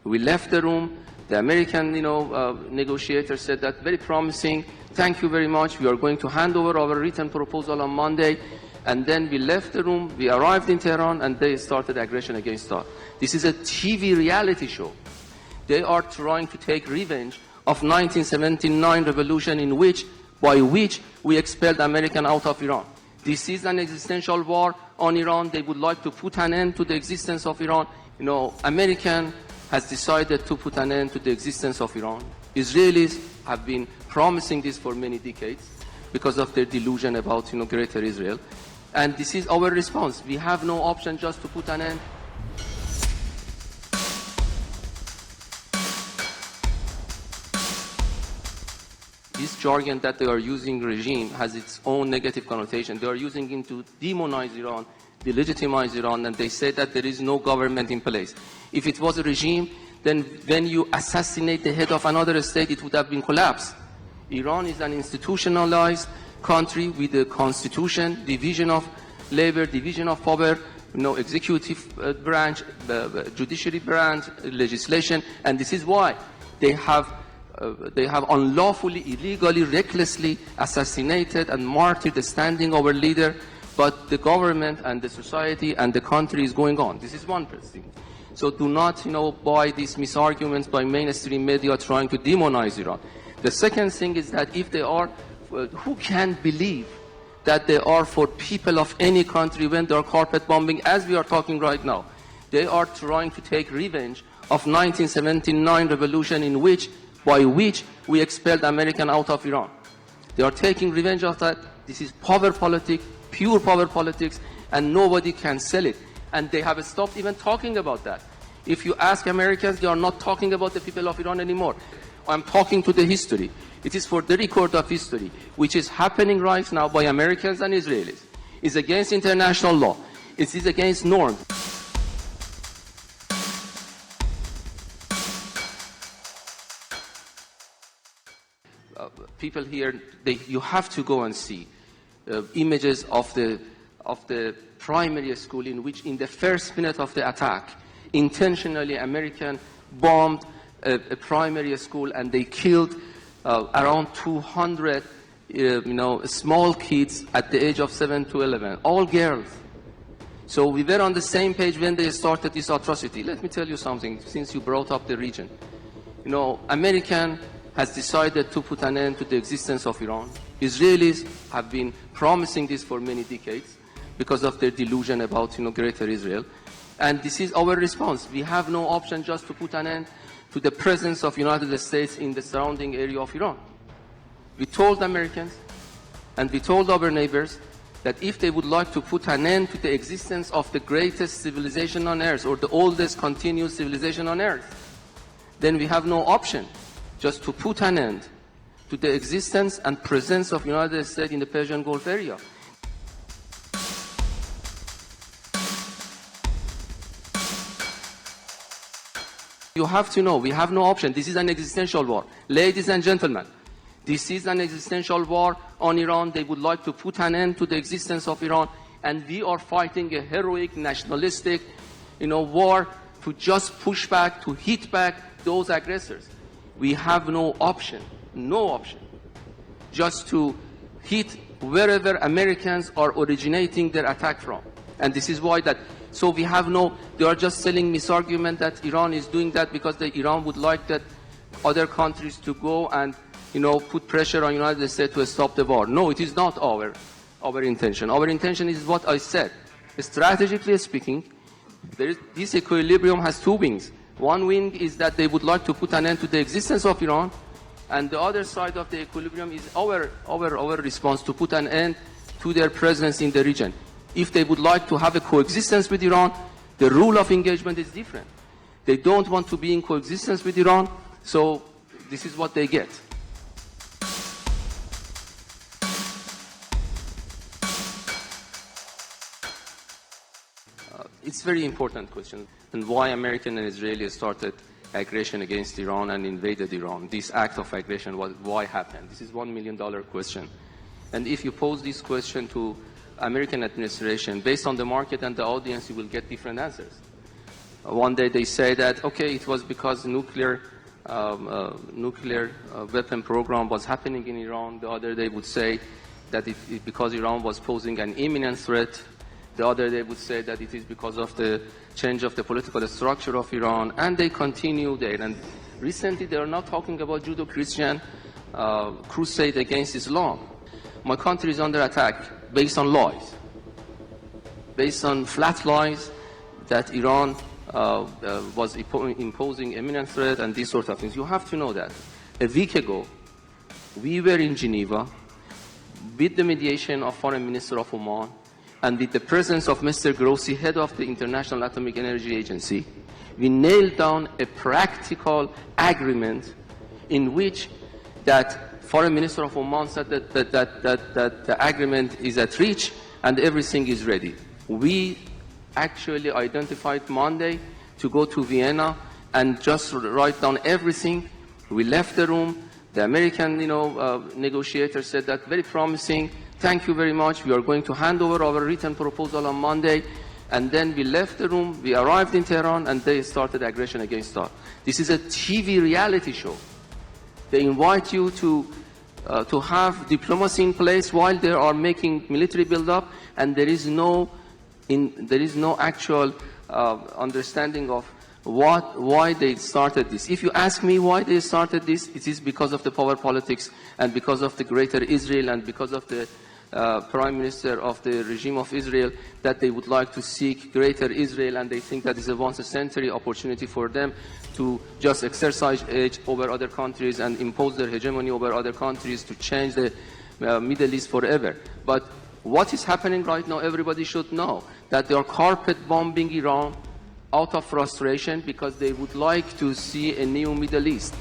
We left the room. The American, negotiator said that very promising. Thank you very much. We are going to hand over our written proposal on Monday. And then we left the room. We arrived in Tehran, and they started aggression against us. This is a TV reality show. They are trying to take revenge of 1979 revolution by which we expelled American out of Iran. This is an existential war on Iran. They would like to put an end to the existence of Iran. American has decided to put an end to the existence of Iran. Israelis have been promising this for many decades because of their delusion about, greater Israel. And this is our response. We have no option just to put an end. This jargon that they are using, regime, has its own negative connotation. They are using it to demonize Iran, delegitimize Iran, and they say that there is no government in place. If it was a regime, then when you assassinate the head of another state, it would have been collapsed. Iran is an institutionalized country with a constitution, division of labor, division of power, executive branch, judiciary branch, legislation, and this is why they have unlawfully, illegally, recklessly assassinated and martyred the standing our leader, but the government and the society and the country is going on. This is one thing. So do not, buy these misarguments by mainstream media trying to demonize Iran. The second thing is that if they are, who can believe that they are for people of any country when they are carpet bombing, as we are talking right now? They are trying to take revenge of 1979 revolution by which we expelled American out of Iran. They are taking revenge of that. This is power politics, pure power politics, and nobody can sell it. And they have stopped even talking about that. If you ask Americans, they are not talking about the people of Iran anymore. I'm talking to the history. It is for the record of history, which is happening right now by Americans and Israelis. It's against international law. It is against norms. People here, you have to go and see images of the primary school in which, in the first minute of the attack, intentionally American bombed a primary school, and they killed around 200, small kids at the age of 7 to 11, all girls. So we were on the same page when they started this atrocity. Let me tell you something, since you brought up the region. American has decided to put an end to the existence of Iran. Israelis have been promising this for many decades because of their delusion about, greater Israel. And this is our response. We have no option just to put an end to the presence of United States in the surrounding area of Iran. We told Americans and we told our neighbors that if they would like to put an end to the existence of the greatest civilization on earth, or the oldest continuous civilization on earth, then we have no option just to put an end to the existence and presence of United States in the Persian Gulf area. You have to know, we have no option. This is an existential war. Ladies and gentlemen, this is an existential war on Iran. They would like to put an end to the existence of Iran, and we are fighting a heroic, nationalistic, war to just push back, to hit back those aggressors. We have no option, just to hit wherever Americans are originating their attack from. And this is why so we have they are just selling misargument that Iran is doing that because Iran would like that other countries to go and, put pressure on United States to stop the war. No, it is not our intention. Our intention is what I said. Strategically speaking, this equilibrium has two wings. One wing is that they would like to put an end to the existence of Iran, and the other side of the equilibrium is our response to put an end to their presence in the region. If they would like to have a coexistence with Iran, the rule of engagement is different. They don't want to be in coexistence with Iran, so this is what they get. It's a very important question, and why American and Israeli started aggression against Iran and invaded Iran. This act of aggression, why happened? This is $1 million question. And if you pose this question to American administration, based on the market and the audience, you will get different answers. One day they say that, okay, it was because nuclear weapon program was happening in Iran. The other day would say that it because Iran was posing an imminent threat. The other day would say that it is because of the change of the political structure of Iran, and they continue there. And recently they are now talking about Judo-Christian crusade against Islam. My country is under attack based on lies, based on flat lies that Iran was imposing imminent threat and these sort of things. You have to know that. A week ago, we were in Geneva with the mediation of Foreign Minister of Oman and with the presence of Mr. Grossi, head of the International Atomic Energy Agency. We nailed down a practical agreement in which that Foreign Minister of Oman said that the agreement is at reach and everything is ready. We actually identified Monday to go to Vienna and just write down everything. We left the room. The American, negotiator said that very promising. Thank you very much. We are going to hand over our written proposal on Monday. And then we left the room. We arrived in Tehran, and they started aggression against us. This is a TV reality show. They invite you to have diplomacy in place while they are making military build-up, and there is no actual understanding of why they started this. If you ask me why they started this, it is because of the power politics and because of the greater Israel and because of the Prime Minister of the regime of Israel, that they would like to seek greater Israel, and they think that is a once-a-century opportunity for them to just exercise edge over other countries and impose their hegemony over other countries to change the Middle East forever. But what is happening right now, everybody should know that they are carpet bombing Iran out of frustration because they would like to see a new Middle East.